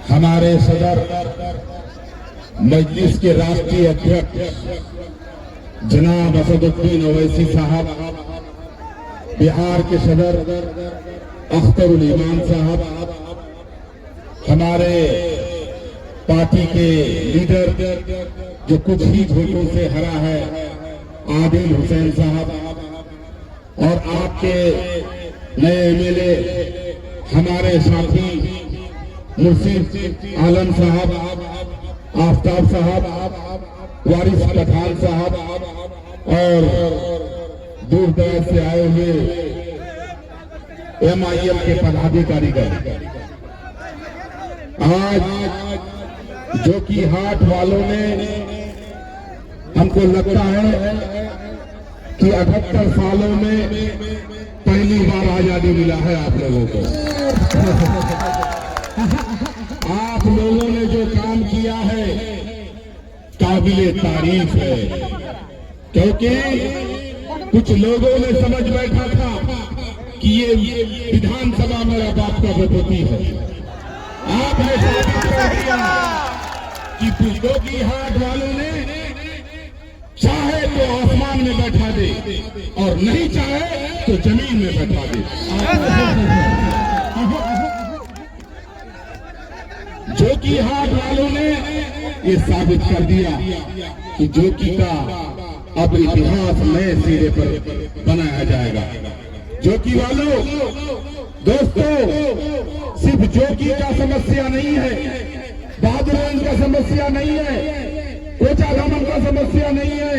हमारे सदर मजलिस के राष्ट्रीय अध्यक्ष जनाब असदुद्दीन ओवैसी साहब, बिहार के सदर अख्तरुल ईमान साहब, हमारे पार्टी के लीडर जो कुछ ही वोटों से हरा है आदिल हुसैन साहब, और आपके नए एमएलए हमारे साथी मुर्शिद आलम साहब, आफ्ताब साहब, वारिस पठान साहब और दूर दराज से आए हुए MIM के पदाधिकारी। आज जो कि हाट वालों ने, हमको लगता है कि 78 सालों में पहली बार आजादी मिला है आप लोगों को। आप लोगों ने जो काम किया है काबिले तारीफ है, क्योंकि कुछ लोगों ने समझ बैठा था कि ये विधानसभा मेरा बाप का बतौती है। आपने साबित कर दिया कि जोगी हाट वालों ने चाहे तो आसमान में बैठा दे और नहीं चाहे तो जमीन में बैठा दे। जोगी हाट वालों ने ये साबित कर दिया कि जोगी का अब इतिहास नए सिरे पर बनाया जाएगा। जोगी वालों, दोस्तों, सिर्फ जोगी का समस्या नहीं है, बहादुरगंज का समस्या नहीं है, कोचाधामन का समस्या नहीं है,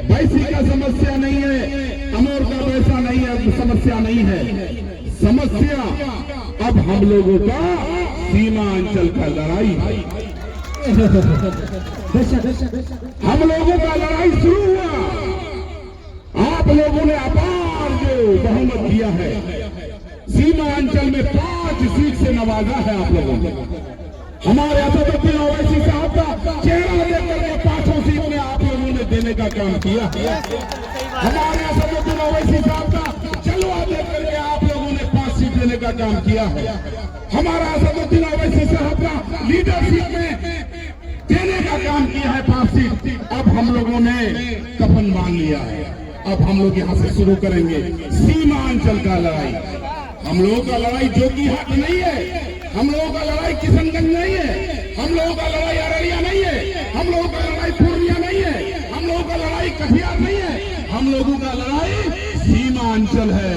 बैसी का समस्या नहीं है, अमोर का वैसा नहीं है, समस्या नहीं है। समस्या अब हम लोगों का सीमांचल का लड़ाई है। हम लोगों का लड़ाई शुरू हुआ। आप लोगों ने अपार जो बहुमत दिया है, सीमांचल में 5 सीट से नवाजा है आप लोगों ने। हमारे असदुद्दीन ओवैसी साहब का चेहरा लेकर के 5 सीट में आप लोगों ने देने का काम किया। हमारे असदुद्दीन ओवैसी साहब का जलवा लेकर के आप लोगों ने 5 सीट देने का काम किया है। हमारा असदुद्दीन ओवैसी साहब का लीडरशिप में देने का काम किया है 5 सीट। अब हम लोगों ने कफन बांध लिया है। अब हम लोग यहाँ से शुरू करेंगे सीमांचल का लड़ाई। हम लोगों का लड़ाई जोगी हाट नहीं है, हम लोगों का लड़ाई किशनगंज नहीं है, हम लोगों का लड़ाई अररिया नहीं है, हम लोगों का लड़ाई पूर्णिया नहीं है, हम लोगों का लड़ाई कटिहार नहीं है, हम लोगों का लड़ाई सीमांचल है।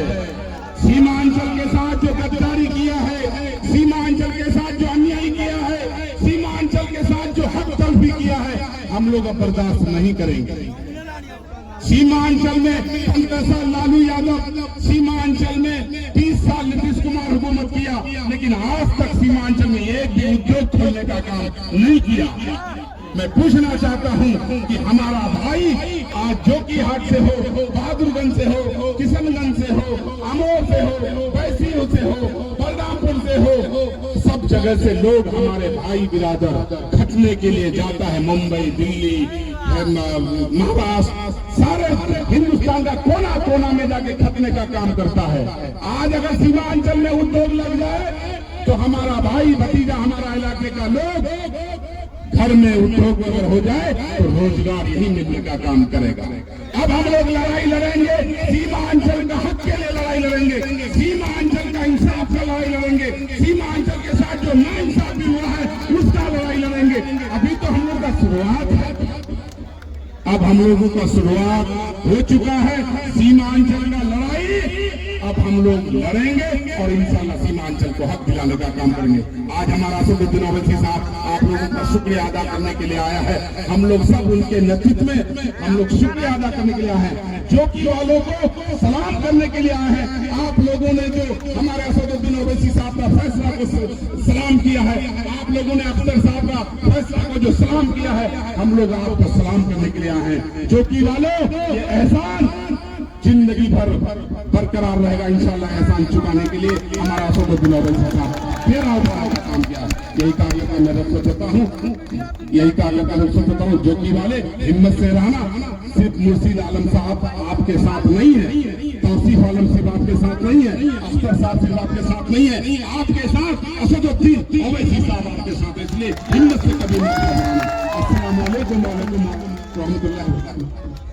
सीमांचल के साथ जो गद्दारी किया है, सीमांचल के साथ जो अन्याय किया है, सीमांचल के साथ जो हक तलफी किया है, हम लोग अब बर्दाश्त नहीं करेंगे। सीमांचल में 15 साल लालू यादव, सीमांचल में 30 साल नीतीश कुमार हुकूमत किया, लेकिन आज तक सीमांचल में एक भी उद्योग खोलने का काम नहीं किया। मैं पूछना चाहता हूं कि हमारा भाई आज जोगी हाट से हो, बहादुरगंज से हो, किशनगंज से हो, अमोर से हो, बैसी से हो, बलरामपुर से हो, सब जगह से लोग हमारे भाई बिरादर खटने के लिए जाता है। मुंबई, दिल्ली, महाराष्ट्र, सारे हिंदुस्तान का कोना कोना में जाके खटने का काम करता है। आज अगर सीमांचल में उद्योग लग जाए तो हमारा भाई भतीजा, हमारा इलाके का लोग घर में उद्योग अगर हो जाए तो रोजगार यही मिलने का काम करेगा। अब हम लोग लड़ाई लड़ेंगे, सीमांचल का हक के लिए लड़ाई लड़ेंगे, सीमांचल का इंसाफ का लड़ाई लड़ेंगे, सीमांचल के साथ जो नाइंसाफी हो रहा है उसका लड़ाई लड़ेंगे। अभी तो हम लोग का शुरुआत है, अब हम लोगों का शुरुआत हो चुका है सीमांचल का लड़ाई। अब हम लोग लड़ेंगे और इंशाल्लाह सीमांचल को हक दिलाने का काम करेंगे। आज हमारा असदुद्दीन ओवैसी साहब आप लोगों का शुक्रिया अदा करने के लिए आया है। हम लोग सब उनके नेतृत्व में हम लोग शुक्रिया अदा करने के लिए आए हैं, जोगी वालों को सलाम करने के लिए आए हैं। आप लोगों ने जो हमारे असदुद्दीन ओवैसी साहब का फैसला को सलाम किया है, आप लोगों ने अख्तर साहब का फैसला को जो सलाम किया है, हम लोग आपको सलाम करने के लिए आए हैं। जोगी वालों, ये एहसान जिंदगी भर बरकरार रहेगा इंशाल्लाह। एहसान चुकाने के लिए हमारा असदुद्दीन ओवैसी साहब तेरा काम किया। यही कार्य का मैं रख सकता हूँ, यही कार्य का रख सकता हूँ। जोगी वाले हिम्मत से रहना, सिर्फ मुर्शिद आलम साहब आपके साथ नहीं है, आसिफ आलम सिर्फ आपके साथ नहीं है, अख्तर साहब सिर्फ आपके साथ नहीं है, आपके साथ असदुद्दीन ओवैसी साहब आपके साथ है। इसलिए हिम्मत से कभी मत घबराना। अस्सलाम वालेकुम रहमतुल्लाहि व बरकातहू।